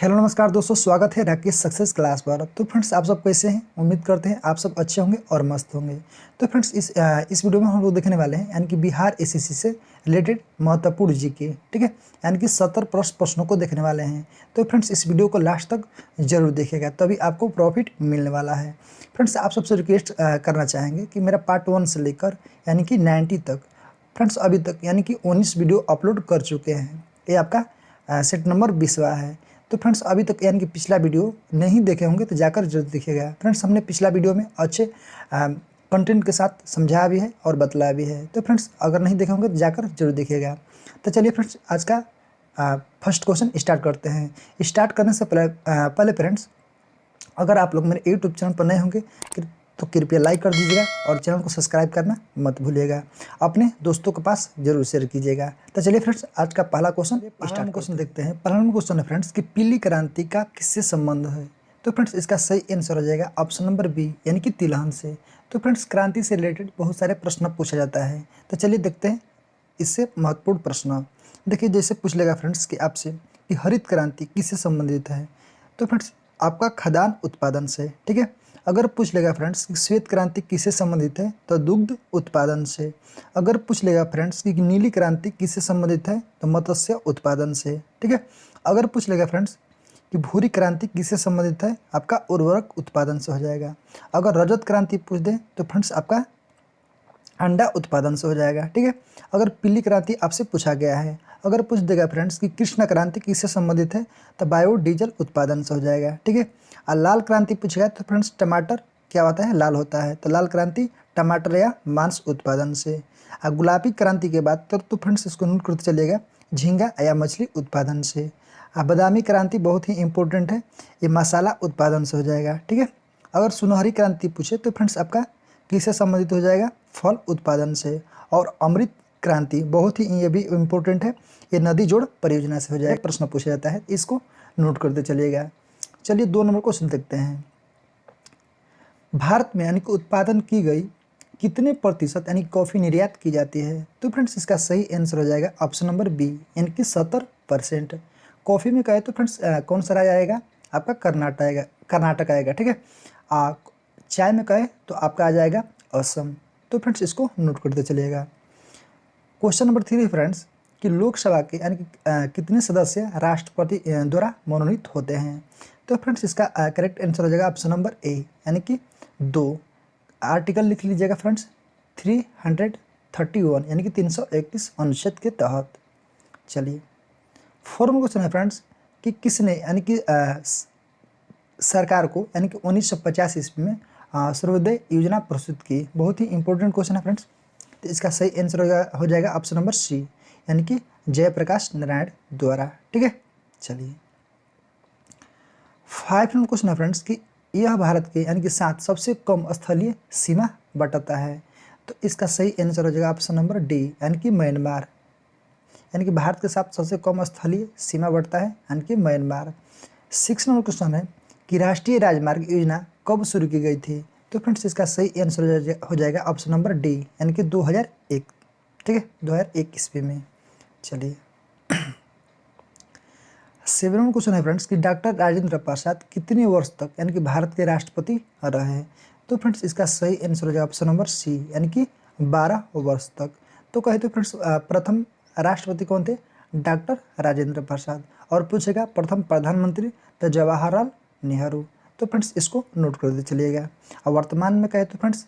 Hello नमस्कार दोस्तों, स्वागत है राकेश सक्सेस क्लास पर। तो फ्रेंड्स, आप सब कैसे हैं? उम्मीद करते हैं आप सब अच्छे होंगे और मस्त होंगे। तो फ्रेंड्स, इस वीडियो में हम लोग देखने वाले हैं यानी कि बिहार एसएससी से रिलेटेड महत्वपूर्ण जीके, ठीक है, यानी कि 70 प्रश्नों को देखने वाले हैं। तो फ्रेंड्स, इस वीडियो को लास्ट तक जरूर देखिएगा, तभी आपको प्रॉफिट मिलने वाला है। फ्रेंड्स, आप सबसे रिक्वेस्ट करना चाहेंगे कि मेरा पार्ट 1 से लेकर यानी कि 90 तक फ्रेंड्स अभी तक यानी कि 19 वीडियो अपलोड कर चुके हैं। ये आपका सेट नंबर 20वां है। तो फ्रेंड्स, अभी तक यानी कि पिछला वीडियो नहीं देखे होंगे तो जाकर जरूर देखिएगा। फ्रेंड्स, हमने पिछला वीडियो में अच्छे कंटेंट के साथ समझाया भी है और बतलाया भी है। तो फ्रेंड्स, अगर नहीं देखे होंगे तो जाकर जरूर देखिएगा। तो चलिए फ्रेंड्स, आज का फर्स्ट क्वेश्चन स्टार्ट करते हैं। स्टार्ट करने से पहले फ्रेंड्स, अगर आप लोग मेरे यूट्यूब चैनल पर नए होंगे तो कृपया लाइक कर दीजिएगा और चैनल को सब्सक्राइब करना मत भूलिएगा। अपने दोस्तों के पास जरूर शेयर कीजिएगा। तो चलिए फ्रेंड्स, आज का पहला क्वेश्चन देखते हैं। पहला क्वेश्चन है फ्रेंड्स कि पीली क्रांति का किससे संबंध है? तो फ्रेंड्स, इसका सही आंसर हो जाएगा ऑप्शन नंबर बी यानी कि तिलहन से। तो फ्रेंड्स, क्रांति से रिलेटेड बहुत सारे प्रश्न पूछा जाता है। तो चलिए देखते हैं इससे महत्वपूर्ण प्रश्न। देखिए, जैसे पूछ लेगा फ्रेंड्स कि आपसे कि हरित क्रांति किससे संबंधित है? तो फ्रेंड्स, आपका खदान उत्पादन से, ठीक है। अगर पूछ लेगा फ्रेंड्स कि श्वेत क्रांति किससे संबंधित है? तो दुग्ध उत्पादन से। अगर पूछ लेगा फ्रेंड्स कि नीली क्रांति किससे संबंधित है? तो मत्स्य उत्पादन से, ठीक है। अगर पूछ लेगा फ्रेंड्स कि भूरी क्रांति किससे संबंधित है? आपका उर्वरक उत्पादन से हो जाएगा। अगर रजत क्रांति पूछ दे तो फ्रेंड्स आपका अंडा उत्पादन से हो जाएगा, ठीक है। अगर पीली क्रांति आपसे पूछा गया है, अगर पूछ देगा फ्रेंड्स कि कृष्ण क्रांति किससे संबंधित है? तो बायोडीजल उत्पादन से हो जाएगा, ठीक है। और लाल क्रांति पूछेगा तो फ्रेंड्स टमाटर क्या होता है? लाल होता है, तो लाल क्रांति टमाटर या मांस उत्पादन से। और गुलाबी क्रांति के बाद तो फ्रेंड्स इसको नोट करते चलिएगा, झींगा या मछली उत्पादन से। और बादामी क्रांति बहुत ही इंपॉर्टेंट है, ये मसाला उत्पादन से हो जाएगा, ठीक है। अगर सुनहरी क्रांति पूछे तो फ्रेंड्स आपका किससे संबंधित हो जाएगा? फल उत्पादन से। और अमृत क्रांति बहुत ही ये भी इम्पोर्टेंट है, ये नदी जोड़ परियोजना से हो जाएगा। प्रश्न पूछा जाता है, इसको नोट करते चलिएगा। चलिए 2 नंबर क्वेश्चन देखते हैं। भारत में यानी कि उत्पादन की गई कितने प्रतिशत यानी कॉफ़ी निर्यात की जाती है? तो फ्रेंड्स, इसका सही आंसर हो जाएगा ऑप्शन नंबर बी यानी कि 70%। कॉफ़ी में कहे तो फ्रेंड्स कौन सा राज्य आएगा? आपका कर्नाटक आएगा, ठीक है। चाय में कहे तो आपका आ जाएगा असम। तो फ्रेंड्स, इसको नोट करते चलिएगा। क्वेश्चन नंबर 3 फ्रेंड्स कि लोकसभा के यानी कि कितने सदस्य राष्ट्रपति द्वारा मनोनीत होते हैं? तो फ्रेंड्स, इसका करेक्ट आंसर हो जाएगा ऑप्शन नंबर ए यानी कि 2। आर्टिकल लिख लीजिएगा फ्रेंड्स 331 यानी कि 331 अनुच्छेद के तहत। चलिए 4 नंबर क्वेश्चन है फ्रेंड्स कि किसने यानी कि सरकार को यानी कि 1950 ईस्वी में सर्वोदय योजना प्रस्तुत की? बहुत ही इंपॉर्टेंट क्वेश्चन है फ्रेंड्स। तो इसका सही आंसर हो जाएगा ऑप्शन नंबर सी यानी कि जयप्रकाश नारायण द्वारा, ठीक है। चलिए 5 नंबर क्वेश्चन है फ्रेंड्स कि यह भारत के यानी कि 7 सबसे कम स्थलीय सीमा बटाता है? तो इसका सही आंसर हो जाएगा ऑप्शन नंबर डी यानी कि म्यांमार। यानी कि भारत के 7 सबसे कम स्थलीय सीमा बढ़ता है यानी कि म्यांमार। 6 नंबर क्वेश्चन है कि राष्ट्रीय राजमार्ग योजना कब शुरू की गई थी? तो फ्रेंड्स, इसका सही आंसर हो जाएगा ऑप्शन नंबर डी यानी कि 2001, ठीक है, 2001 ईस्वी में। चलिए 7 नंबर क्वेश्चन है फ्रेंड्स कि डॉक्टर राजेंद्र प्रसाद कितने वर्ष तक यानी कि भारत के राष्ट्रपति रहे हैं? तो फ्रेंड्स, इसका सही आंसर हो जाएगा ऑप्शन नंबर सी यानी कि 12 वर्ष तक। तो कहे तो फ्रेंड्स प्रथम राष्ट्रपति कौन थे? डॉक्टर राजेंद्र प्रसाद। और पूछेगा प्रथम प्रधानमंत्री तो जवाहरलाल नेहरू। तो फ्रेंड्स, इसको नोट कर दे चलिएगा। और वर्तमान में कहे तो फ्रेंड्स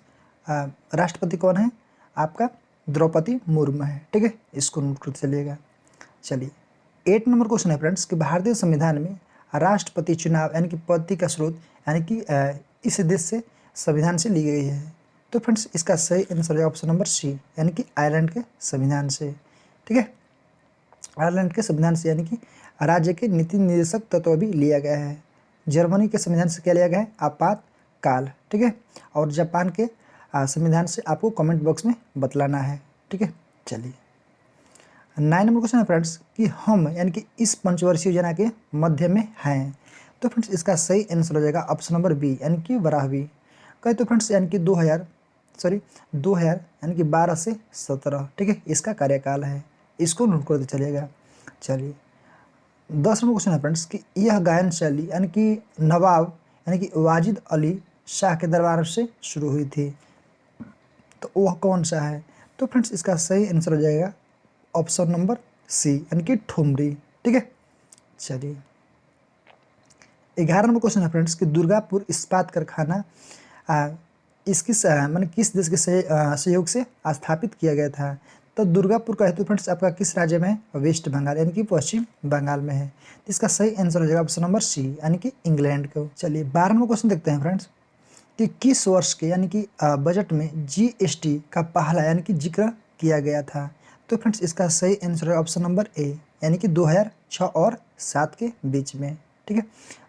राष्ट्रपति कौन है? आपका द्रौपदी मुर्मू है, ठीक है, इसको नोट कर चलिएगा। चलिए 8 नंबर क्वेश्चन है फ्रेंड्स कि भारतीय संविधान में राष्ट्रपति चुनाव यानी कि पद्धति का स्रोत यानी कि इस देश से संविधान से ली गई है? तो फ्रेंड्स, इसका सही आंसर है ऑप्शन नंबर सी यानी कि आयरलैंड के संविधान से, ठीक है। आयरलैंड के संविधान से यानी कि राज्य के नीति निर्देशक तत्व भी लिया गया है। जर्मनी के संविधान से क्या लिया गया है? आपातकाल, ठीक है। और जापान के संविधान से आपको कमेंट बॉक्स में बतलाना है, ठीक है। चलिए 9 नंबर क्वेश्चन है फ्रेंड्स कि हम यानी कि इस पंचवर्षीय योजना के मध्य में हैं? तो फ्रेंड्स, इसका सही आंसर हो जाएगा ऑप्शन नंबर बी यानी कि 12वीं। कहे तो फ्रेंड्स यानी कि 2000 यानी कि 12 से 17, ठीक है, इसका कार्यकाल है, इसको नोट करते चलिएगा। चलिए 10 नंबर क्वेश्चन है फ्रेंड्स कि यह गायन शैली यानी कि नवाब यानी कि वाजिद अली शाह के दरबार से शुरू हुई थी, तो वह कौन सा है? तो फ्रेंड्स इसका सही आंसर हो जाएगा ऑप्शन नंबर सी यानी कि ठुमरी। ठीक है, चलिए 11 नंबर क्वेश्चन है फ्रेंड्स कि दुर्गापुर इस्पात कारखाना इसकी माने किस देश के सहयोग से स्थापित किया गया था? तो दुर्गापुर का हेतु फ्रेंड्स आपका किस राज्य में है? वेस्ट बंगाल यानी कि पश्चिम बंगाल में है। तो इसका सही आंसर हो जाएगा ऑप्शन नंबर सी यानी कि इंग्लैंड को। चलिए 12 नंबर क्वेश्चन देखते हैं फ्रेंड्स कि किस वर्ष के यानी कि बजट में जीएसटी का पहला यानी कि जिक्र किया गया था? तो फ्रेंड्स इसका सही आंसर है ऑप्शन नंबर ए यानी कि 2006 और 7 के बीच में। ठीक है,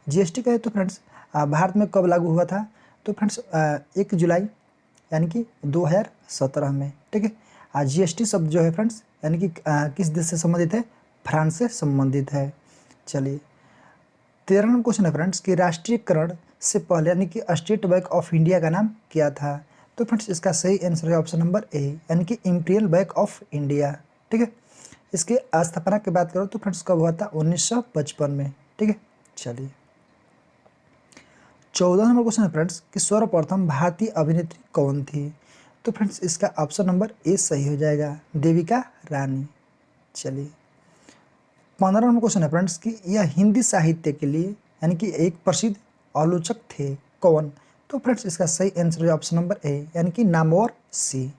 जीएसटी का है तो फ्रेंड्स भारत में कब लागू हुआ था? तो फ्रेंड्स 1 जुलाई यानी कि 2017 में। ठीक है, जीएसटी शब्द जो है फ्रेंड्स यानी कि किस देश से संबंधित है? फ्रांस से संबंधित है। चलिए 13 नंबर क्वेश्चन है फ्रेंड्स कि राष्ट्रीयकरण से पहले यानी कि स्टेट बैंक ऑफ इंडिया का नाम क्या था? तो फ्रेंड्स इसका सही आंसर है ऑप्शन नंबर ए यानी कि इंपीरियल बैंक ऑफ इंडिया। ठीक है, इसके स्थापना की बात करो तो फ्रेंड्स कब हुआ था? 1955 में। ठीक है, चलिए 14 नंबर क्वेश्चन है फ्रेंड्स कि सर्वप्रथम भारतीय अभिनेत्री कौन थी? तो फ्रेंड्स इसका ऑप्शन नंबर ए सही हो जाएगा, देविका रानी। चलिए 15 नंबर क्वेश्चन है फ्रेंड्स कि यह हिंदी साहित्य के लिए यानी कि एक प्रसिद्ध आलोचक थे, कौन? तो फ्रेंड्स इसका सही आंसर है ऑप्शन नंबर ए यानी कि नामवर सी।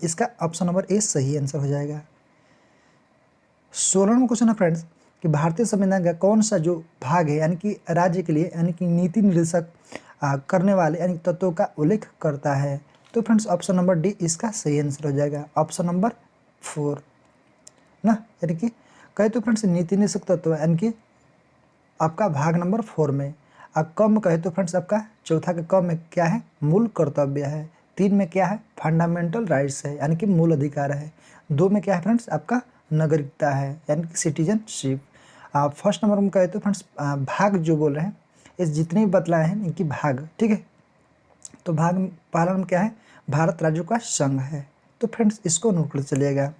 इसका ऑप्शन नंबर ए सही आंसर हो जाएगा। 16 नंबर क्वेश्चन है फ्रेंड्स कि भारतीय संविधान का कौन सा जो भाग है यानी कि राज्य के लिए यानी कि नीति निर्देशक करने वाले यानी तत्वों का उल्लेख करता है? तो फ्रेंड्स ऑप्शन नंबर डी इसका सही आंसर हो जाएगा, ऑप्शन नंबर 4 ना, यानी कि कहे तो फ्रेंड्स नीति निर्देशक तत्व यानी कि आपका भाग नंबर 4 में। अब कम कहे तो फ्रेंड्स आपका चौथा के कम में क्या है? मूल कर्तव्य है। 3 में क्या है? फंडामेंटल राइट्स है यानी कि मूल अधिकार है। 2 में क्या है फ्रेंड्स? आपका नागरिकता है यानी कि सिटीजनशिप। फर्स्ट नंबर में कहे तो फ्रेंड्स भाग जो बोल रहे हैं इस जितने भी बतलाए हैं इनकी भाग। ठीक है, तो भाग पहला में क्या है? भारत राज्यों का संघ है। तो फ्रेंड्स इसको नोट कर चलिएगा।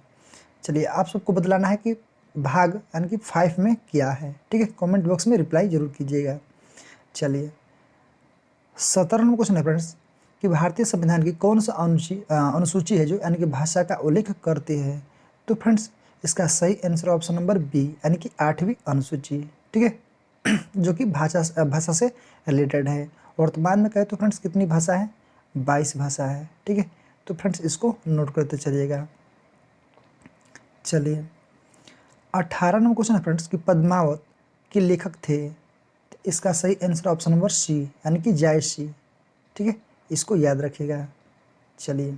चलिए आप सबको बतलाना है कि भाग यानी कि 5 में क्या है। ठीक है, कमेंट बॉक्स में रिप्लाई जरूर कीजिएगा। चलिए 17 नंबर क्वेश्चन है फ्रेंड्स कि भारतीय संविधान की कौन सा अनुसूची है जो यानी कि भाषा का उल्लेख करती है? तो फ्रेंड्स इसका सही आंसर ऑप्शन नंबर बी यानी कि 8वीं अनुसूची। ठीक है, जो कि भाषा से रिलेटेड है। वर्तमान में कहे तो फ्रेंड्स कितनी भाषा है? 22 भाषा है। ठीक है, तो फ्रेंड्स इसको नोट करते चलिएगा। चलिए 18 नंबर क्वेश्चन है फ्रेंड्स कि पद्मावत के लेखक थे, इसका सही आंसर ऑप्शन नंबर सी यानी कि जायसी। ठीक है, इसको याद रखिएगा। चलिए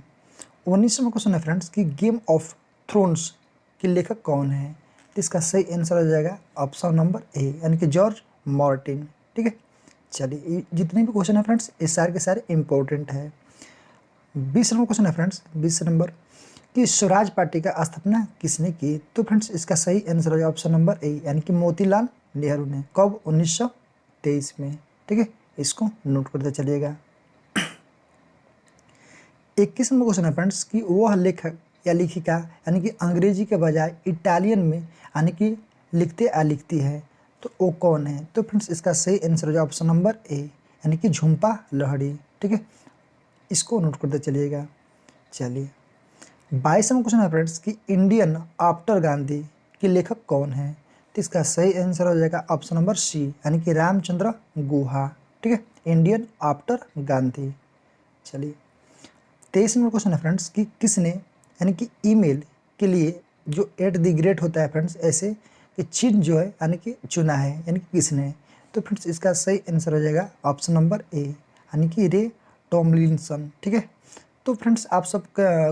19 नंबर क्वेश्चन है फ्रेंड्स कि गेम ऑफ थ्रोन्स के लेखक कौन है? तो इसका सही आंसर हो जाएगा ऑप्शन नंबर ए यानी कि जॉर्ज मार्टिन। ठीक है, चलिए जितने भी क्वेश्चन है फ्रेंड्स ये सारे के सारे इंपॉर्टेंट है। 20 नंबर क्वेश्चन है फ्रेंड्स 20 नंबर कि स्वराज पार्टी का स्थापना किसने की? तो फ्रेंड्स इसका सही आंसर हो जाएगा ऑप्शन नंबर ए यानी कि मोतीलाल नेहरू ने। कब? 1923 में। ठीक है, इसको नोट करते चलिएगा। 21 नंबर क्वेश्चन है फ्रेंड्स कि वह लेखक या लेखिका यानी कि अंग्रेजी के बजाय इटालियन में यानी कि लिखते या लिखती है, तो वो कौन है? तो फ्रेंड्स इसका सही आंसर हो जाएगा ऑप्शन नंबर ए यानी कि झुम्पा लाहिड़ी। ठीक है, इसको नोट करते चलिएगा। चलिए 22 नंबर क्वेश्चन है फ्रेंड्स कि इंडियन आफ्टर गांधी के लेखक कौन है? तो इसका सही आंसर हो जाएगा ऑप्शन नंबर सी यानी कि रामचंद्र गुहा। ठीक है, इंडियन आफ्टर गांधी। चलिए 23 नंबर क्वेश्चन है फ्रेंड्स कि किसने यानी कि ईमेल के लिए जो @ होता है फ्रेंड्स ऐसे कि चिन्ह जो है यानी कि चुना है यानी कि किसने? तो फ्रेंड्स इसका सही आंसर हो जाएगा ऑप्शन नंबर ए यानी कि रे टॉमलिंसन। ठीक है, तो फ्रेंड्स आप सब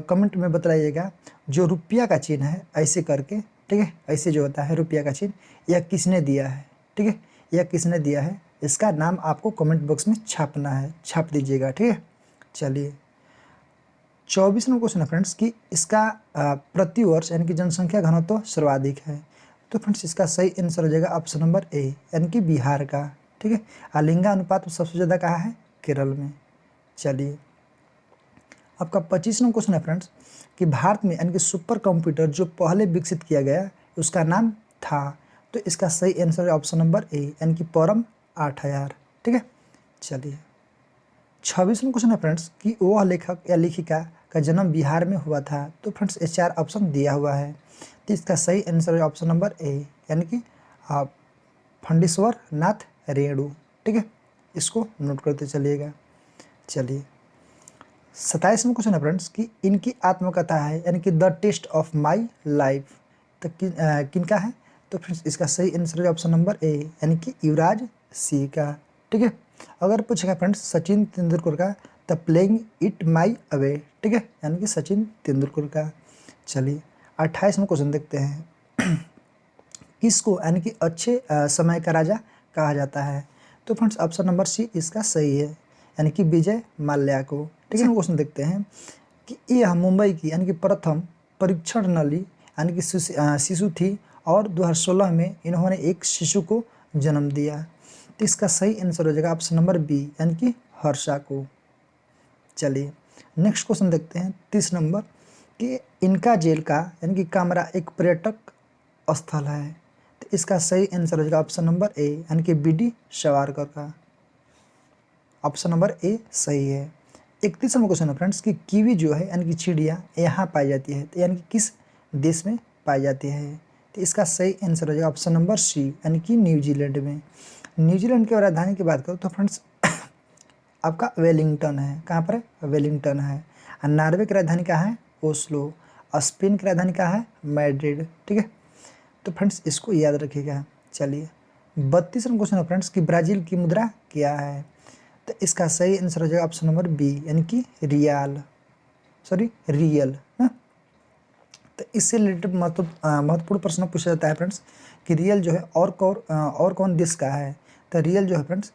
कमेंट में बताइएगा जो रुपया का चिन्ह है ऐसे करके। ठीक है, ऐसे जो होता है रुपया का चिन्ह, यह किसने दिया है? ठीक है, यह किसने दिया है इसका नाम आपको कमेंट बॉक्स में छापना है, छाप दीजिएगा। ठीक है, चलिए 24 नंबर क्वेश्चन है फ्रेंड्स कि इसका प्रतिवर्ष यानी कि जनसंख्या घनत्व सर्वाधिक है। तो फ्रेंड्स इसका सही आंसर हो जाएगा ऑप्शन नंबर ए यानी कि बिहार का। ठीक है, लिंगानुपात सबसे ज़्यादा कहाँ है? केरल में। चलिए आपका 25 नंबर क्वेश्चन है फ्रेंड्स कि भारत में यानी कि सुपर कंप्यूटर जो पहले विकसित किया गया उसका नाम था, तो इसका सही आंसर है ऑप्शन नंबर ए, यानी कि परम 8000। ठीक है, चलिए 26वां क्वेश्चन है फ्रेंड्स कि वह लेखक या लेखिका का जन्म बिहार में हुआ था। तो फ्रेंड्स ये 4 ऑप्शन दिया हुआ है, तो इसका सही आंसर है ऑप्शन नंबर ए, यानी कि फंडेश्वर नाथ रेणु। ठीक है, इसको नोट करते चलिएगा। चलिए 27वां क्वेश्चन है फ्रेंड्स कि इनकी आत्मकथा है, यानी कि the test of my life, तो किनका है। तो फ्रेंड्स इसका सही आंसर है ऑप्शन नंबर ए, यानी कि युवराज सिंह का। ठीक है, अगर पूछेगा फ्रेंड्स सचिन तेंदुलकर का, the playing it my away. ठीक है, यानी कि सचिन तेंदुलकर का। चलिए 28वां क्वेश्चन देखते हैं किसको यानी कि अच्छे समय का राजा कहा जाता है। तो फ्रेंड्स ऑप्शन नंबर सी इसका सही है, यानी कि विजय माल्या को। ठीक है, क्वेश्चन देखते हैं कि यह मुंबई की यानी कि प्रथम परीक्षण नली यानी कि शिशु थी और 2016 में इन्होंने एक शिशु को जन्म दिया। तो इसका सही आंसर हो जाएगा ऑप्शन नंबर बी, यानी कि हर्षा को। चलिए नेक्स्ट क्वेश्चन देखते हैं 30 नंबर कि इनका जेल का यानी कि कमरा एक पर्यटक स्थल है। तो इसका सही आंसर हो जाएगा ऑप्शन नंबर ए, यानी कि बी.डी. सावरकर का। ऑप्शन नंबर ए सही है। 31वां क्वेश्चन है फ्रेंड्स कि कीवी जो है यानी कि चिड़िया यहाँ पाई जाती है, तो यानी कि किस देश में पाई जाती है। तो इसका सही आंसर हो जाएगा ऑप्शन नंबर सी, यानी कि न्यूजीलैंड में। न्यूजीलैंड की राजधानी की बात करूँ तो फ्रेंड्स आपका वेलिंगटन है। कहाँ पर है? वेलिंगटन है। और नॉर्वे की राजधानी कहाँ है? ओस्लो। और स्पेन की राजधानी कहाँ है? मैड्रिड। ठीक है, तो फ्रेंड्स इसको याद रखिएगा। चलिए 32वां क्वेश्चन है फ्रेंड्स कि ब्राज़ील की मुद्रा क्या है। तो इसका सही आंसर हो जाएगा ऑप्शन नंबर बी, यानी कि रियल ना। तो इससे रिलेटेड महत्वपूर्ण प्रश्न पूछा जाता है फ्रेंड्स कि रियल जो है और कौन देश का है। तो रियल जो है फ्रेंड्स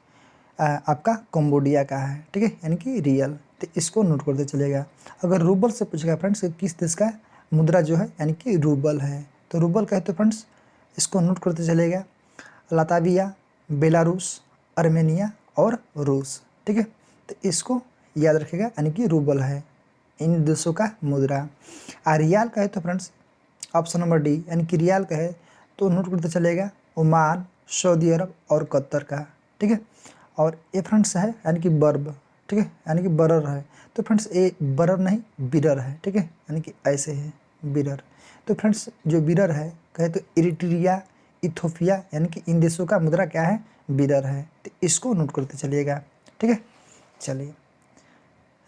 आपका कंबोडिया का है। ठीक है, यानी कि रियल। तो इसको नोट करते चलेगा। अगर रूबल से पूछेगा फ्रेंड्स किस देश का मुद्रा जो है यानी कि रूबल है, तो रूबल का है तो फ्रेंड्स इसको नोट करते चलेगा। लाताविया, बेलारूस, आर्मेनिया और रूस। ठीक है, तो इसको याद रखिएगा, यानी कि रूबल है इन देशों का मुद्रा। और रियाल का है तो फ्रेंड्स ऑप्शन नंबर डी, यानी कि रियाल का है तो नोट करते चलेगा ओमान, सऊदी अरब और कतर का। ठीक है, और ये फ्रेंड्स है यानी कि बर्ब। ठीक है, यानी कि बरर है। तो फ्रेंड्स ये बरर नहीं बिरर है। ठीक है, यानी कि ऐसे है बिरर। तो फ्रेंड्स जो बिरर है कहे तो इरिट्रिया, इथोपिया, यानी कि इन देशों का मुद्रा क्या है? बिरर है। तो इसको नोट करते चलिएगा। ठीक है, चलिए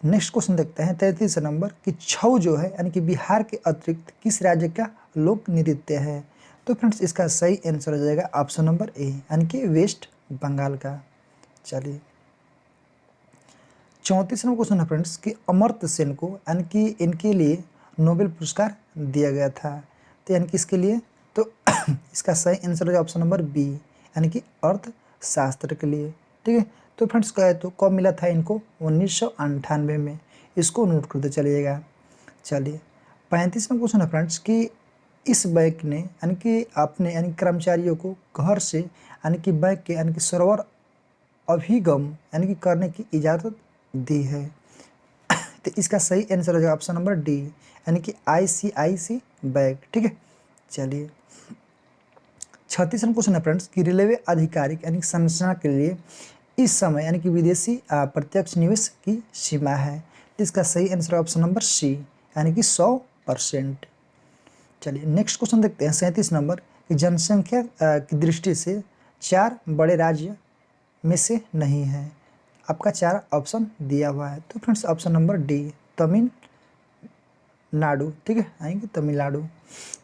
नेक्स्ट क्वेश्चन देखते हैं 33 नंबर कि छऊ जो है यानी कि बिहार के अतिरिक्त किस राज्य का लोक नृत्य है। तो फ्रेंड्स इसका सही आंसर हो जाएगा ऑप्शन नंबर ए, यानी कि वेस्ट बंगाल का। चलिए 34वां क्वेश्चन है फ्रेंड्स कि अमर्त्य सेन को यानी कि इनके लिए नोबेल पुरस्कार दिया गया था। तो यानी कि इसके लिए तो इसका सही आंसर हो जाएगा ऑप्शन नंबर बी, यानी कि अर्थशास्त्र के लिए। ठीक है, तो फ्रेंड्स कहे तो कब मिला था इनको? 1998 में। इसको नोट करते चलिएगा। चलिए 35वां क्वेश्चन है फ्रेंड्स कि इस बैंक ने यानी कि अपने यानी कर्मचारियों को घर से यानी कि बैंक के यानी कि सर्वर अभिगम यानी कि करने की इजाज़त दी है। तो इसका सही आंसर हो जाएगा ऑप्शन नंबर डी, यानी कि ICICI बैंक। ठीक है, चलिए 36वां क्वेश्चन है फ्रेंड्स कि रेलवे आधिकारिक यानी संरचना के लिए इस समय यानी कि विदेशी प्रत्यक्ष निवेश की सीमा है। तो इसका सही आंसर ऑप्शन नंबर सी, यानी कि 100%। चलिए नेक्स्ट क्वेश्चन देखते हैं 37 नंबर कि जनसंख्या की दृष्टि से 4 बड़े राज्य में से नहीं है। आपका 4 ऑप्शन दिया हुआ है। तो friends option number D Tamil Nadu. ठीक है, आएंगे तमिलनाडु।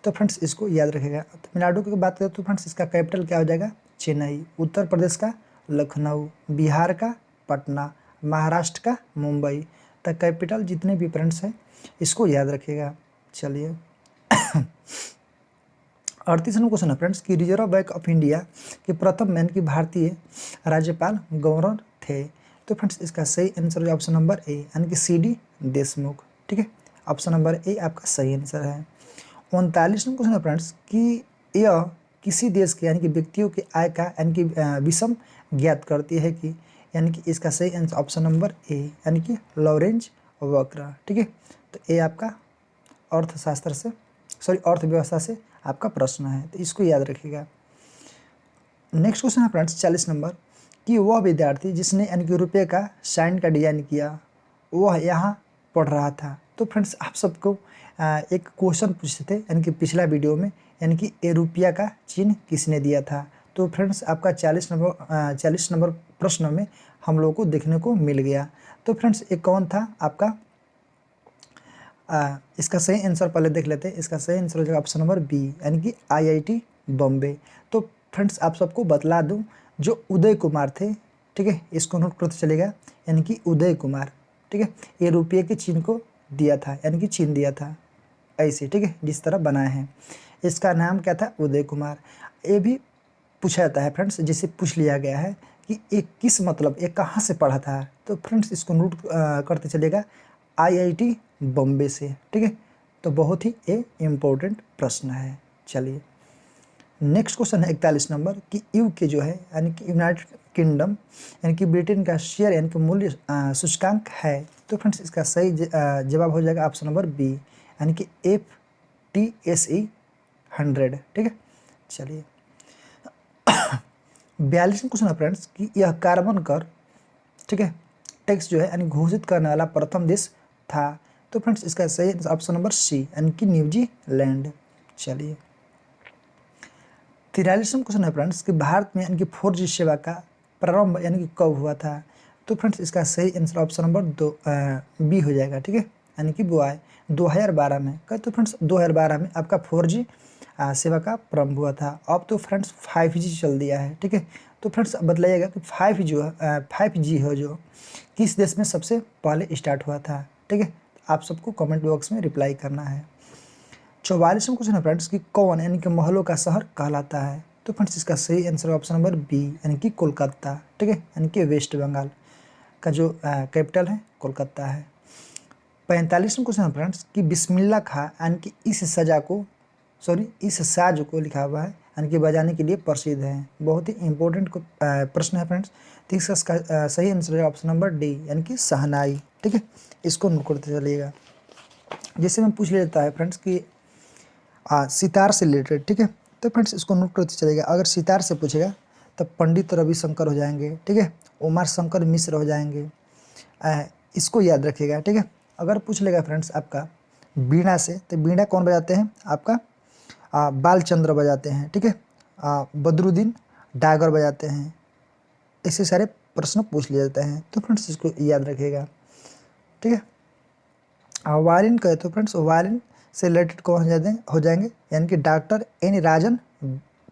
तो फ्रेंड्स इसको याद रखेगा। तमिलनाडु की बात करें तो फ्रेंड्स इसका कैपिटल क्या हो जाएगा? चेन्नई। उत्तर प्रदेश का लखनऊ, बिहार का पटना, महाराष्ट्र का मुंबई। तो कैपिटल जितने भी फ्रेंड्स हैं इसको याद रखिएगा। चलिए 38वां क्वेश्चन है फ्रेंड्स कि रिजर्व बैंक ऑफ इंडिया के प्रथम यानी कि भारतीय राज्यपाल गवर्नर थे। तो फ्रेंड्स इसका सही आंसर है ऑप्शन नंबर ए, यानी कि CD देशमुख। ठीक है, ऑप्शन नंबर ए आपका सही आंसर है। 39वां क्वेश्चन है फ्रेंड्स कि यह किसी देश के यानी कि व्यक्तियों के आय का यानी कि विषम ज्ञात करती है कि, यानी कि इसका सही आंसर ऑप्शन नंबर ए, यानी कि लॉरेंज वक्र। ठीक है, तो ये आपका अर्थशास्त्र से अर्थव्यवस्था से आपका प्रश्न है, तो इसको याद रखिएगा। नेक्स्ट क्वेश्चन है फ्रेंड्स 40 नंबर कि वह विद्यार्थी जिसने यानी कि रुपये का साइन का डिजाइन किया वह यहाँ पढ़ रहा था। तो फ्रेंड्स आप सबको एक क्वेश्चन पूछते थे यानी कि पिछला वीडियो में, यानी कि ए रुपया का चिन्ह किसने दिया था। तो फ्रेंड्स आपका 40 नंबर प्रश्न में हम लोगों को देखने को मिल गया। तो फ्रेंड्स एक कौन था आपका, इसका सही आंसर पहले देख लेते हैं। इसका सही आंसर हो जाएगा ऑप्शन नंबर बी, यानी कि IIT बॉम्बे। तो फ्रेंड्स आप सबको बतला दूं, जो उदय कुमार थे, ठीक है, इसको नोट करते चलेगा, यानी कि उदय कुमार, ठीक है, ये रुपये के चिन्ह को दिया था, यानी कि चिन्ह दिया था ऐसे, ठीक है, जिस तरह बनाए हैं। इसका नाम क्या था, उदय कुमार। ये भी पूछा जाता है फ्रेंड्स, जिसे पूछ लिया गया है कि एक किस मतलब एक कहाँ से पढ़ा था। तो फ्रेंड्स इसको नोट करते चलेगा, IIT बॉम्बे से, ठीक है। तो बहुत ही इम्पोर्टेंट प्रश्न है। चलिए नेक्स्ट क्वेश्चन है 41 नंबर कि UK जो है यानी कि यूनाइटेड किंगडम यानी कि ब्रिटेन का शेयर यानी कि मूल्य सूचकांक है। तो फ्रेंड्स इसका सही जवाब हो जाएगा ऑप्शन नंबर बी, यानी कि FTSE 100, ठीक है। चलिए 42वां क्वेश्चन है फ्रेंड्स कि यह कार्बन कर, ठीक है, टैक्स जो है यानी घोषित करने वाला प्रथम देश था। तो फ्रेंड्स इसका सही ऑप्शन नंबर सी, यानी कि न्यूजीलैंड। चलिए 43वां क्वेश्चन है फ्रेंड्स कि भारत में यानी कि 4G सेवा का प्रारंभ यानी कि कब हुआ था। तो फ्रेंड्स इसका सही आंसर ऑप्शन नंबर बी हो जाएगा, ठीक है, यानी कि वो आए 2012 में। तो फ्रेंड्स 2012 में आपका 4G सेवा का प्रारंभ हुआ था। अब तो फ्रेंड्स 5G चल दिया है, ठीक है। तो फ्रेंड्स बतलाइएगा कि 5G है जो किस देश में सबसे पहले स्टार्ट हुआ था, ठीक है। आप सबको कमेंट बॉक्स में रिप्लाई करना है। 44वां क्वेश्चन है फ्रेंड्स कि कौन यानी कि महलों का शहर कहलाता है। तो फ्रेंड्स इसका सही आंसर ऑप्शन नंबर बी, यानी कि कोलकाता, ठीक है, यानी कि वेस्ट बंगाल का जो कैपिटल है कोलकाता है। 45वां क्वेश्चन है फ्रेंड्स कि बिस्मिल्लाह खां यानी कि इस साज को लिखा हुआ है यानी कि बजाने के लिए प्रसिद्ध है। बहुत ही इंपॉर्टेंट प्रश्न है फ्रेंड्स। तो इसका सही आंसर है ऑप्शन नंबर डी, यानी कि शहनाई, ठीक है। इसको नोट करते चलिएगा। जैसे मैं पूछ लेता है फ्रेंड्स कि सितार से रिलेटेड, ठीक है। तो फ्रेंड्स इसको नोट करते चलेगा। अगर सितार से पूछेगा तब पंडित रविशंकर हो जाएंगे, ठीक है, उमार शंकर मिश्र हो जाएंगे। इसको याद रखिएगा, ठीक है। अगर पूछ लेगा फ्रेंड्स आपका बीणा से, तो बीणा कौन बजाते हैं आपका, बालचंद्र बजाते हैं, ठीक है, बदरुद्दीन डागर बजाते हैं। ऐसे सारे प्रश्न पूछ लिए जाते हैं। तो फ्रेंड्स इसको याद रखिएगा, ठीक है। वायलिन कहे तो फ्रेंड्स वायलिन से रिलेटेड कौन हो जाएंगे, यानी कि डॉक्टर एन राजन,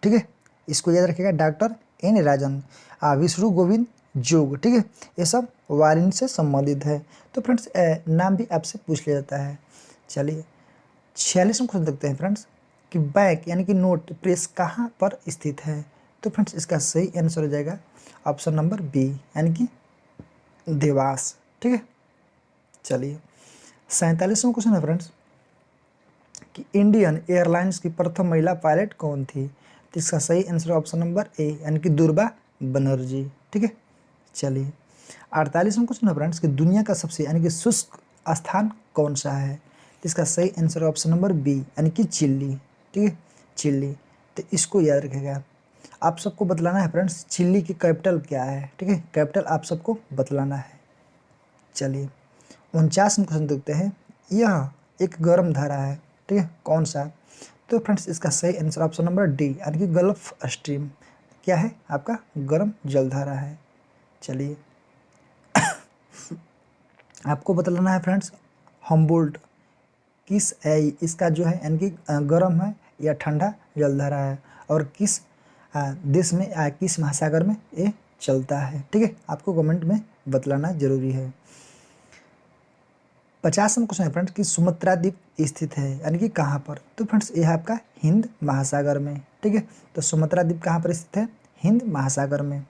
ठीक है, इसको याद रखिएगा, डॉक्टर एन राजन। विष्णु गोविंद जोग, ठीक है, ये सब वायलिन से संबंधित है। तो फ्रेंड्स नाम भी आपसे पूछ लिया जाता है। चलिए 46वां क्वेश्चन देखते हैं फ्रेंड्स कि बैंक यानी कि नोट प्रेस कहाँ पर स्थित है। तो फ्रेंड्स इसका सही आंसर हो जाएगा ऑप्शन नंबर बी, यानी कि देवास, ठीक है। चलिए 47वां क्वेश्चन है फ्रेंड्स कि इंडियन एयरलाइंस की प्रथम महिला पायलट कौन थी। तो इसका सही आंसर ऑप्शन नंबर ए, यानी कि दुर्बा बनर्जी, ठीक है। चलिए 48वां क्वेश्चन है फ्रेंड्स कि दुनिया का सबसे यानी कि शुष्क स्थान कौन सा है। तो इसका सही आंसर ऑप्शन नंबर बी, यानी कि चिल्ली, ठीक है, चिल्ली। तो इसको याद रखिएगा। आप सबको बतलाना है फ्रेंड्स चिल्ली की कैपिटल क्या है, ठीक है, कैपिटल आप सबको बतलाना है। चलिए 49वां क्वेश्चन देखते हैं। यह एक गर्म धारा है, ठीक है, कौन सा। तो फ्रेंड्स इसका सही आंसर ऑप्शन नंबर डी, यानी कि गल्फ स्ट्रीम क्या है आपका, गर्म जलधारा है। चलिए आपको बतलाना है फ्रेंड्स हम्बोल्ट किस इसका जो है यानी कि गर्म है या ठंडा जलधारा है, और किस देश में किस महासागर में ये चलता है, ठीक है, आपको कमेंट में बतलाना जरूरी है। 50वां क्वेश्चन है फ्रेंड्स कि सुमत्रा द्वीप स्थित है यानी कि कहाँ पर। तो फ्रेंड्स यह आपका हिंद महासागर में, ठीक है। तो सुमत्रा द्वीप कहाँ पर स्थित है, हिंद महासागर में।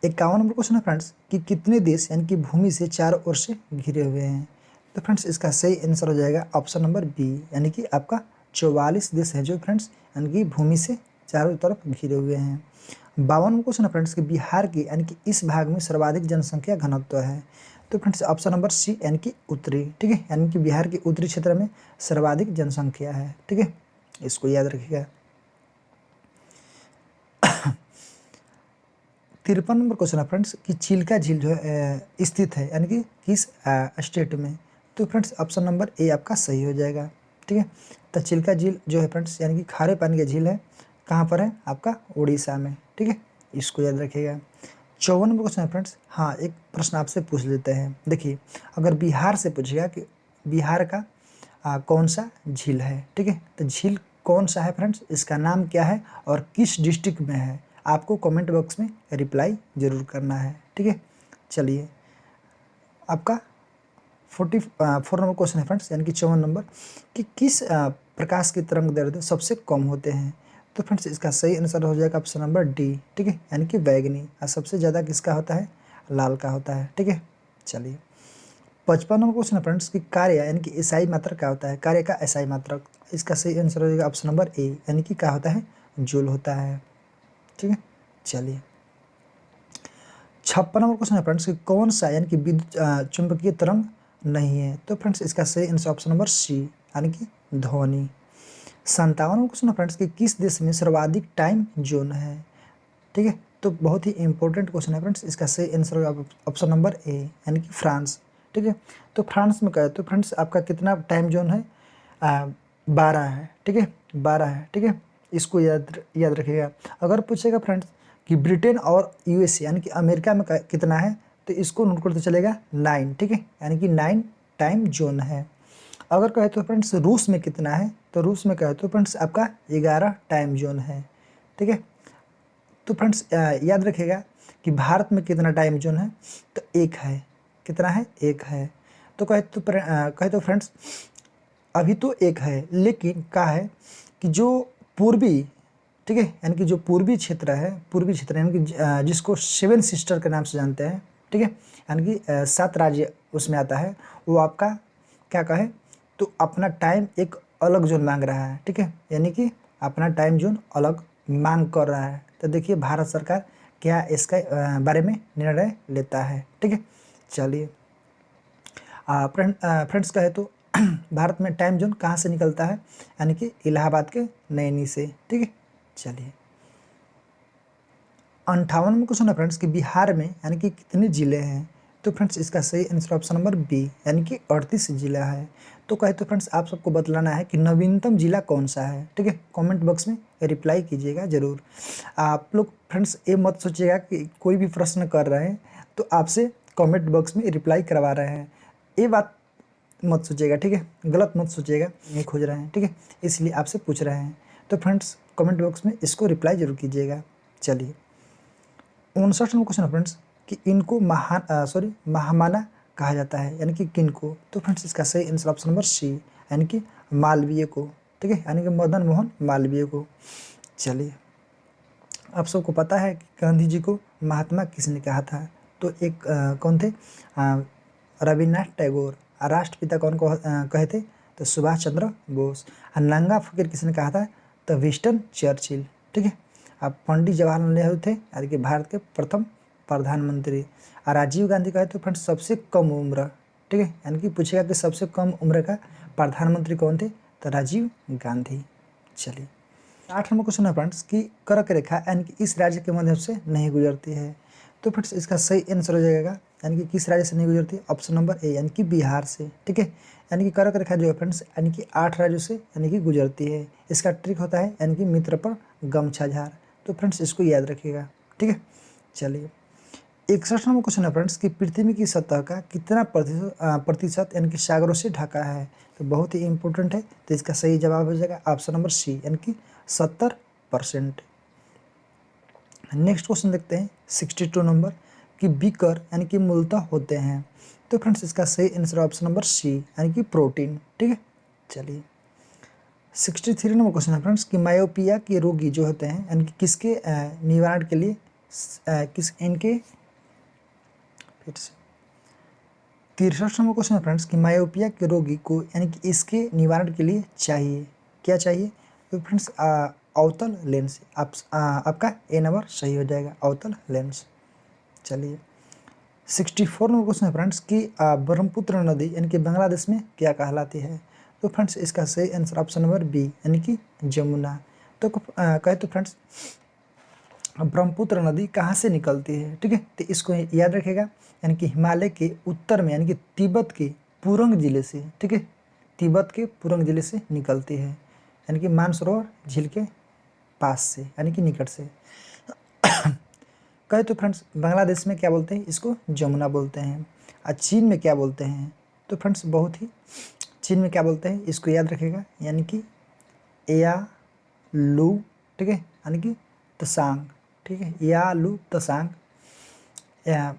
51 नंबर क्वेश्चन है फ्रेंड्स कि कितने देश यानी कि भूमि से चारों ओर से घिरे हुए हैं। तो फ्रेंड्स इसका सही आंसर हो जाएगा ऑप्शन नंबर बी, यानी कि आपका 44 देश है जो फ्रेंड्स यानी कि भूमि से चारों तरफ घिरे हुए हैं। 52 नंबर क्वेश्चन है फ्रेंड्स कि बिहार की यानी कि इस भाग में सर्वाधिक जनसंख्या घनत्व है। तो फ्रेंड्स ऑप्शन नंबर सी, यानी कि उत्तरी, ठीक है, यानी कि बिहार के उत्तरी क्षेत्र में सर्वाधिक जनसंख्या है, ठीक है, इसको याद रखिएगा। 53 नंबर क्वेश्चन है फ्रेंड्स कि चिल्का झील जो है स्थित है यानी कि किस स्टेट में। तो फ्रेंड्स ऑप्शन नंबर ए आपका सही हो जाएगा। ठीक है, तो चिल्का झील जो है फ्रेंड्स यानी कि खारे पानी का झील है, कहाँ पर है आपका उड़ीसा में। ठीक है, इसको याद रखिएगा। 54 नंबर क्वेश्चन है फ्रेंड्स, हाँ एक प्रश्न आपसे पूछ लेते हैं। देखिए, अगर बिहार से पूछेगा कि बिहार का कौन सा झील है। ठीक है, तो झील कौन सा है फ्रेंड्स, इसका नाम क्या है और किस डिस्ट्रिक्ट में है, आपको कमेंट बॉक्स में रिप्लाई जरूर करना है। ठीक है, चलिए आपका 44 नंबर क्वेश्चन है फ्रेंड्स यानी कि 54 नंबर कि किस प्रकाश की तरंग दैर्ध्य सबसे कम होते हैं। तो फ्रेंड्स इसका सही आंसर हो जाएगा ऑप्शन नंबर डी। ठीक है, यानी कि बैगनी। और सबसे ज़्यादा किसका होता है, लाल का होता है। ठीक है, चलिए 55 नंबर क्वेश्चन है फ्रेंड्स कि कार्य यानी कि एसआई मात्रक क्या होता है, कार्य का एसआई मात्रक। इसका सही आंसर हो जाएगा ऑप्शन नंबर ए, यानी कि क्या होता है, जूल होता है। ठीक है, चलिए 56 नंबर क्वेश्चन है फ्रेंड्स कि कौन सा यानी कि विद्युत चुंबकीय तरंग नहीं है। तो फ्रेंड्स इसका सही आंसर ऑप्शन नंबर सी, यानी कि ध्वनि। 57 नंबर क्वेश्चन है फ्रेंड्स कि किस देश में सर्वाधिक टाइम जोन है। ठीक है, तो बहुत ही इंपॉर्टेंट क्वेश्चन है फ्रेंड्स, इसका सही आंसर होगा ऑप्शन नंबर ए, यानी कि फ्रांस। ठीक है, तो फ्रांस में कहे तो फ्रेंड्स आपका कितना टाइम जोन है, 12 है। ठीक है, 12 है। ठीक है, इसको याद रखिएगा। अगर पूछेगा फ्रेंड्स कि ब्रिटेन और यूएसए यानी कि अमेरिका में कितना है, तो इसको नोट करते चलेगा 9। ठीक है, यानी कि 9 टाइम जोन है। अगर कहे तो फ्रेंड्स रूस में कितना है, तो रूस में कहे तो फ्रेंड्स आपका 11 टाइम जोन है। ठीक है, तो फ्रेंड्स याद रखिएगा कि भारत में कितना टाइम जोन है, तो 1 है। कितना है, 1 है। तो कहे तो फ्रेंड्स अभी तो 1 है, लेकिन क्या है कि जो पूर्वी, ठीक है, यानी कि जो पूर्वी क्षेत्र है, पूर्वी क्षेत्र यानी कि जिसको 7 सिस्टर के नाम से जानते हैं। ठीक है, यानी कि 7 राज्य उसमें आता है, वो आपका क्या कहे तो अपना टाइम एक अलग जोन मांग रहा है। ठीक है, यानी कि अपना टाइम जोन अलग मांग कर रहा है। तो देखिए भारत सरकार क्या इसका बारे में निर्णय लेता है। ठीक है, चलिए फ्रेंड्स कहे तो भारत में टाइम जोन कहाँ से निकलता है, यानी कि इलाहाबाद के नैनी से। ठीक है, चलिए 58 में क्वेश्चन है फ्रेंड्स कि बिहार में यानी कि कितने ज़िले हैं। तो फ्रेंड्स इसका सही आंसर ऑप्शन नंबर बी, यानी कि 38 जिला है। तो कहे तो फ्रेंड्स आप सबको बतलाना है कि नवीनतम जिला कौन सा है। ठीक है, कमेंट बॉक्स में रिप्लाई कीजिएगा ज़रूर। आप लोग फ्रेंड्स ये मत सोचिएगा कि कोई भी प्रश्न कर रहे हैं तो आपसे कमेंट बॉक्स में रिप्लाई करवा रहे हैं, ये बात मत सोचिएगा। ठीक है, गलत मत सोचिएगा, नहीं खोज रहे हैं। ठीक है, इसलिए आपसे पूछ रहे हैं। तो फ्रेंड्स कमेंट बॉक्स में इसको रिप्लाई जरूर कीजिएगा। चलिए 59 नंबर क्वेश्चन है फ्रेंड्स कि इनको महामाना कहा जाता है, यानी कि किनको। तो फ्रेंड्स इसका सही आंसर ऑप्शन नंबर सी, यानी कि मालवीय को। ठीक है, यानी कि मदन मोहन मालवीय को। चलिए आप सबको पता है कि गांधी जी को महात्मा किसने कहा था। तो एक कौन थे, रविन्द्रनाथ टैगोर। राष्ट्रपिता कौन को कहे थे, तो सुभाष चंद्र बोस। नंगा फकीर किसने कहा था, तो विंस्टन चर्चिल। ठीक है, अब पंडित जवाहरलाल नेहरू थे यानी कि भारत के प्रथम प्रधानमंत्री। और राजीव गांधी का है तो फ्रेंड्स सबसे कम उम्र। ठीक है, यानी कि पूछेगा कि सबसे कम उम्र का प्रधानमंत्री कौन थे, तो राजीव गांधी। चलिए 8 नंबर क्वेश्चन है फ्रेंड्स कि कर्क रेखा यानी कि इस राज्य के माध्यम से नहीं गुजरती है। तो फ्रेंड्स इसका सही आंसर हो जाएगा, यानी कि किस राज्य से नहीं गुजरती, ऑप्शन नंबर ए, यानी कि बिहार से। ठीक है, यानी कि कर्क रेखा जो है फ्रेंड्स यानी कि 8 राज्यों से यानी कि गुजरती है। इसका ट्रिक होता है यानी कि मित्र पर गमछा झार। तो फ्रेंड्स इसको याद रखिएगा। ठीक है, चलिए 61 नंबर क्वेश्चन है फ्रेंड्स कि पृथ्वी की सतह का कितना प्रतिशत यानी कि सागरों से ढका है। तो बहुत ही इंपॉर्टेंट है, तो इसका सही जवाब हो जाएगा ऑप्शन नंबर सी, यानी कि 70%। नेक्स्ट क्वेश्चन देखते हैं 62 नंबर कि बीकर यानी कि मूलतः होते हैं। तो फ्रेंड्स इसका सही आंसर ऑप्शन नंबर सी, यानी कि प्रोटीन। ठीक है, चलिए 63 नंबर क्वेश्चन है फ्रेंड्स कि मायोपिया के रोगी जो होते हैं यानी कि किसके निवारण के लिए किस इनके फिर से 63 नंबर क्वेश्चन है फ्रेंड्स कि मायोपिया के रोगी को यानी कि इसके निवारण के लिए चाहिए क्या चाहिए। तो फ्रेंड्स अवतल लेंस। आपका ए नंबर सही हो जाएगा, अवतल लेंस। चलिए 64 नंबर क्वेश्चन है फ्रेंड्स कि ब्रह्मपुत्र नदी यानी कि बांग्लादेश में क्या कहलाती है। तो फ्रेंड्स इसका सही आंसर ऑप्शन नंबर बी, यानी कि जमुना। तो कहे तो फ्रेंड्स ब्रह्मपुत्र नदी कहाँ से निकलती है, ठीक है। तो इसको याद रखेगा, यानी कि हिमालय के उत्तर में, यानी कि तिब्बत के पुरंग जिले से, ठीक है, तिब्बत के पुरंग जिले से निकलती है, यानी कि मानसरोवर झील के पास से, यानी कि निकट से। कहे तो फ्रेंड्स बांग्लादेश में क्या बोलते हैं, इसको जमुना बोलते हैं। और चीन में क्या बोलते हैं, तो फ्रेंड्स बहुत ही, चीन में क्या बोलते हैं, इसको याद रखेगा, यानी कि या लू, ठीक है, यानी कि तसांग, ठीक है, या लू तसांग, या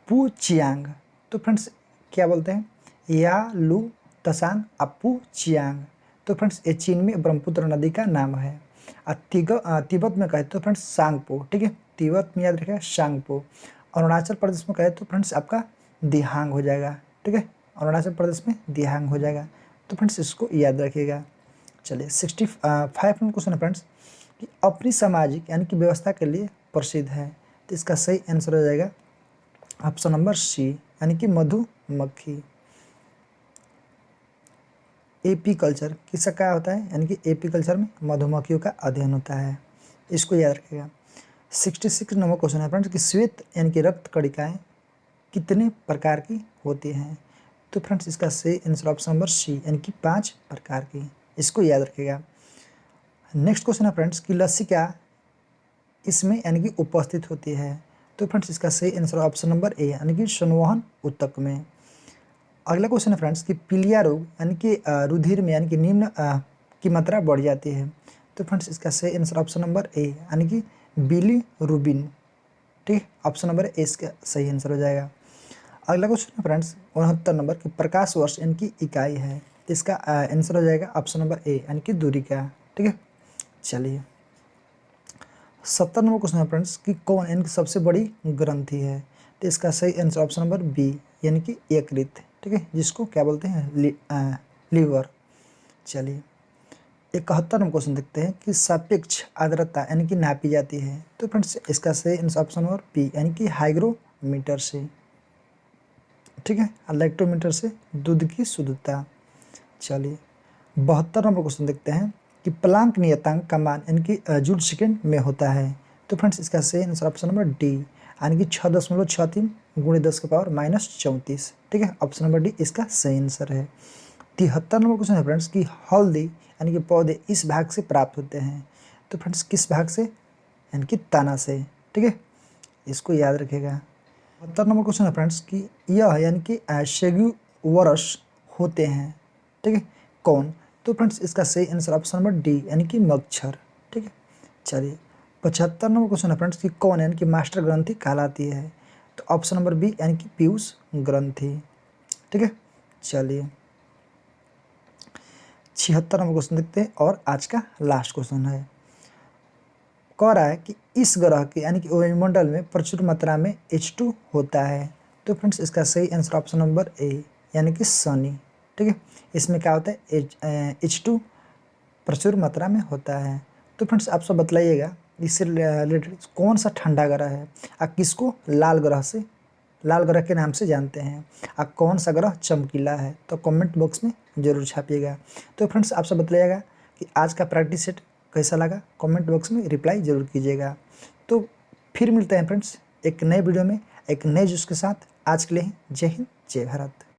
पू चियांग। तो फ्रेंड्स क्या बोलते हैं, या लू तसांग अपू चियांग। तो फ्रेंड्स ये चीन में ब्रह्मपुत्र नदी का नाम है। और तिब्बत में कहे तो फ्रेंड्स सांगपो, ठीक है, तिब्बत में याद रखेगा सांगपो। अरुणाचल प्रदेश में कहे तो फ्रेंड्स आपका दिहांग हो जाएगा, ठीक है, अरुणाचल प्रदेश में दिहांग हो जाएगा। तो फ्रेंड्स इसको याद रखिएगा। चलिए 65 नंबर क्वेश्चन है फ्रेंड्स कि अपनी सामाजिक यानी कि व्यवस्था के लिए प्रसिद्ध है। तो इसका सही आंसर हो जाएगा ऑप्शन नंबर सी, यानी कि मधुमक्खी। एपी कल्चर किसका क्या होता है, यानी कि एपी कल्चर में मधुमक्खियों का अध्ययन होता है, इसको याद रखिएगा। 66 नंबर क्वेश्चन है फ्रेंड्स कि श्वेत यानी कि रक्त कणिकाएं कितने प्रकार की होती हैं। तो फ्रेंड्स इसका सही आंसर ऑप्शन नंबर सी, यानी कि 5 प्रकार की, इसको याद रखिएगा। नेक्स्ट क्वेश्चन है फ्रेंड्स कि लसिका इसमें यानी कि उपस्थित होती है। तो फ्रेंड्स इसका सही आंसर ऑप्शन नंबर ए, यानी कि संवहन ऊतक में। अगला क्वेश्चन है फ्रेंड्स कि पीलिया रोग यानी कि रुधिर में यानी कि निम्न की मात्रा बढ़ जाती है। तो फ्रेंड्स इसका सही आंसर ऑप्शन नंबर ए, यानी कि बिलीरुबिन, ठीक, ऑप्शन नंबर ए इसका सही आंसर हो जाएगा। अगला क्वेश्चन है फ्रेंड्स 69 नंबर कि प्रकाश वर्ष यानी कि इकाई है। तो इसका आंसर हो जाएगा ऑप्शन नंबर ए, यानी कि दूरी का, ठीक है। चलिए 70 नंबर क्वेश्चन है फ्रेंड्स कि कौन यानी कि सबसे बड़ी ग्रंथि है। तो इसका सही आंसर ऑप्शन नंबर बी, यानी कि यकृत, ठीक है, जिसको क्या बोलते हैं लीवर। चलिए 71 नंबर क्वेश्चन देखते हैं कि सापेक्ष आर्द्रता यानी कि नापी जाती है। तो फ्रेंड्स इसका सही आंसर ऑप्शन नंबर बी, यानी कि हाइग्रोमीटर से, ठीक है, लैक्टोमीटर से दूध की शुद्धता। चलिए 72 नंबर क्वेश्चन देखते हैं कि प्लांक नियतांक का मान यानी कि जूल सेकेंड में होता है। तो फ्रेंड्स इसका सही आंसर ऑप्शन नंबर डी, यानी कि 6.63 × 10⁻⁻34, ठीक है, ऑप्शन नंबर डी इसका सही आंसर है। 73 नंबर क्वेश्चन है फ्रेंड्स कि हल्दी यानी कि पौधे इस भाग से प्राप्त होते हैं। तो फ्रेंड्स किस भाग से, यानी कि तना से, ठीक है, इसको याद रखिएगा। 72 नंबर क्वेश्चन है फ्रेंड्स कि यह यानी कि सेग्यूवरस होते हैं, ठीक है, कौन। तो फ्रेंड्स इसका सही आंसर ऑप्शन नंबर डी, यानी कि मच्छर, ठीक है। चलिए 75 नंबर क्वेश्चन है फ्रेंड्स कि कौन यानी कि मास्टर ग्रंथि कहलाती है। तो ऑप्शन नंबर बी, यानी कि पीयूष ग्रंथि, ठीक है। चलिए 76 नंबर क्वेश्चन देखते हैं और आज का लास्ट क्वेश्चन है, कह रहा है कि इस ग्रह के यानी कि वायुमंडल में प्रचुर मात्रा में H2 होता है। तो फ्रेंड्स इसका सही आंसर ऑप्शन नंबर ए, यानी कि शनि, ठीक है, इसमें क्या होता है H2 प्रचुर मात्रा में होता है। तो फ्रेंड्स आप सब बतलाइएगा इससे रिलेटेड कौन सा ठंडा ग्रह है, और किसको लाल ग्रह के नाम से जानते हैं, और कौन सा ग्रह चमकीला है। तो कमेंट बॉक्स में ज़रूर छापिएगा। तो फ्रेंड्स आप सब बतलाइएगा कि आज का प्रैक्टिस सेट कैसा लगा, कमेंट बॉक्स में रिप्लाई ज़रूर कीजिएगा। तो फिर मिलते हैं फ्रेंड्स एक नए वीडियो में एक नए जोश के साथ। आज के लिए जय हिंद जय भारत।